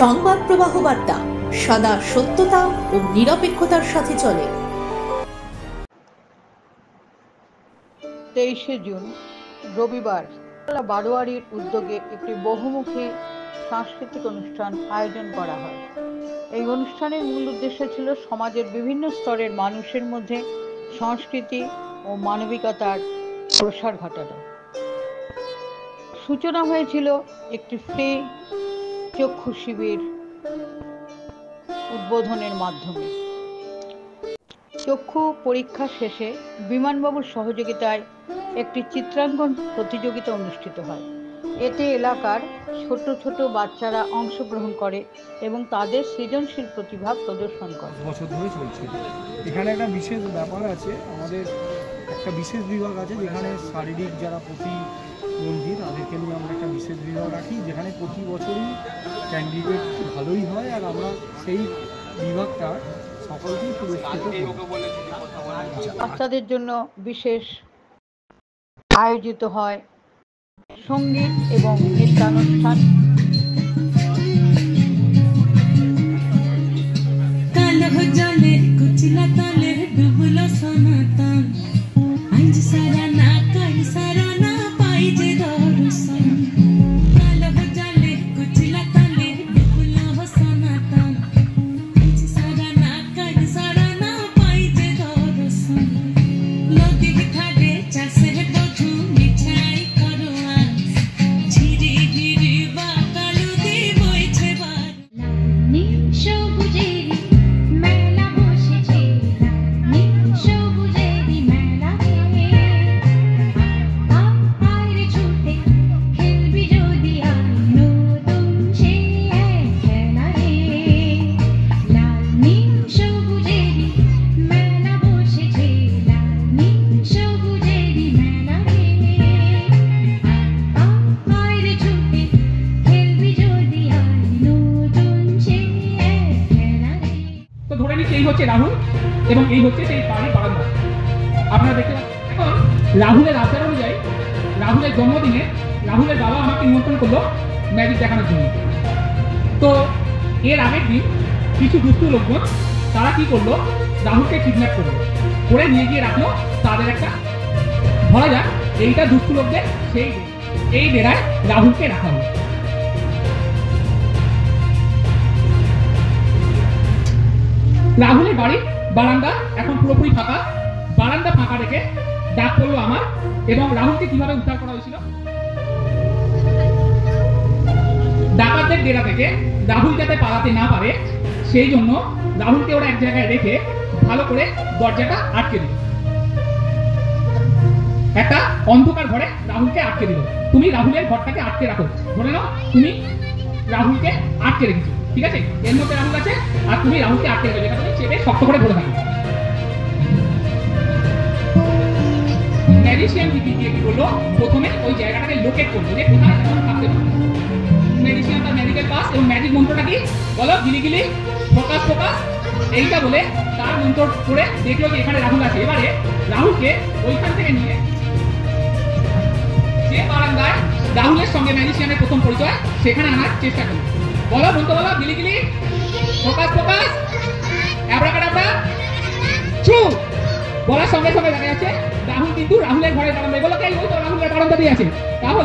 সংবাদ প্রবাহ বার্তা সদা সত্যতা ও নিরপেক্ষতার সাথে চলে। 23 জুন রবিবার বারোয়ারির উদ্যোগে একটি বহুমুখী সাংস্কৃতিক অনুষ্ঠান আয়োজন করা হয়। এই অনুষ্ঠানের মূল উদ্দেশ্য ছিল সমাজের বিভিন্ন স্তরের মানুষের মধ্যে সংস্কৃতি ও মানবিকতার প্রসার ঘটানো। সূচনা হয়েছিল একটি ফ্রি চক্ষু শিবির উদ্বোধনের মাধ্যমে। চক্ষু পরীক্ষা শেষে বিমানবাবুর সহযোগিতায় একটি চিত্রাঙ্কন প্রতিযোগিতা অনুষ্ঠিত হয়। এতে এলাকার ছোট ছোট বাচ্চারা অংশগ্রহণ করে এবং তাদের সৃজনশীল প্রতিভা প্রদর্শন করে। বছর ধরে চলছে। এখানে একটা বিশেষ ব্যাপার আছে, আমাদের একটা বিশেষ বিভাগ আছে যেখানে শারীরিক যারা প্রতিবন্ধী তাদেরকে নিয়ে আমরা একটা বিশেষ বিভাগ রাখি, যেখানে প্রতি বছরই ক্যান্ডিডেট ভালোই হয় আর আমরা সেই বিভাগটা সকলকেই পুরস্কৃত করি। বাচ্চাদের জন্য বিশেষ আয়োজিত হয় সঙ্গীত এবং নৃত্যানুষ্ঠান। এই হচ্ছে রাহুল এবং এই হচ্ছে সেই বাড়ির বারান্দা। আপনারা দেখতে পাচ্ছেন। এখন রাহুলের আচার অনুযায়ী রাহুলের জন্মদিনে রাহুলের বাবা আমাকে নিমন্ত্রণ করলো ম্যাজিক দেখানোর জন্য। তো এর আগের দিন কিছু দুষ্টু লোকজন তারা কি করলো, রাহুলকে কিডন্যাপ করলো, করে নিয়ে গিয়ে রাখলো তাদের একটা, ধরা যাক এইটা দুষ্টু লোকদের সেই এই ডেরায় রাহুলকে রাখা হলো। রাহুলের বাড়ির বারান্দা এখন পুরোপুরি ফাঁকা। বারান্দা ফাঁকা রেখে ডাক পড়লো আমার এবং রাহুলকে কিভাবে উদ্ধার করা হয়েছিল। ডাকাতদের ডেরা থেকে রাহুল যাতে পালাতে না পারে সেই জন্য রাহুলকে ওরা এক জায়গায় রেখে ভালো করে দরজাটা আটকে দিল। একটা অন্ধকার ঘরে রাহুলকে আটকে দিল। তুমি রাহুলের ঘরটাকে আটকে রাখো, ধরে নাও তুমি রাহুলকে আটকে রেখেছো, ঠিক আছে? এর মধ্যে রাহুল আছে আর তুমি রাহুলকে আটকে রেখেছো, যেটা তুমি চেপে শক্ত করে ধরে থাকো। ম্যাজিশিয়ান দিদি গিয়ে কি করলো, প্রথমে ওই জায়গাটাকে লোকেট করলো যে কোথায় রাহুল থাকতে পারে। ম্যাজিশিয়ান তার ম্যাজিক্যাল পাস এবং ম্যাজিক মন্ত্রটা কি বলো, গিলি গিলি ফোকাস ফোকাস, এইটা বলে তার মন্ত্র করে দেখলো যে এখানে রাহুল আছে। এবারে রাহুলকে ওইখান থেকে নিয়ে যে বারান্দায় রাহুলের সঙ্গে ম্যাজিশিয়ানের প্রথম পরিচয় সেখানে আনার চেষ্টা করলো। বলো মন্ত্র বলো, গিলি গিলি ফোকাস ফোকাস অ্যাব্রাকাডাব্রা চু বলার সঙ্গে সঙ্গে দেখা যাচ্ছে রাহুল কিন্তু রাহুলের ঘরের বারান্দায়। বলো কে? ওই তো রাহুলের বারান্দা দিয়ে আছে। তাহলে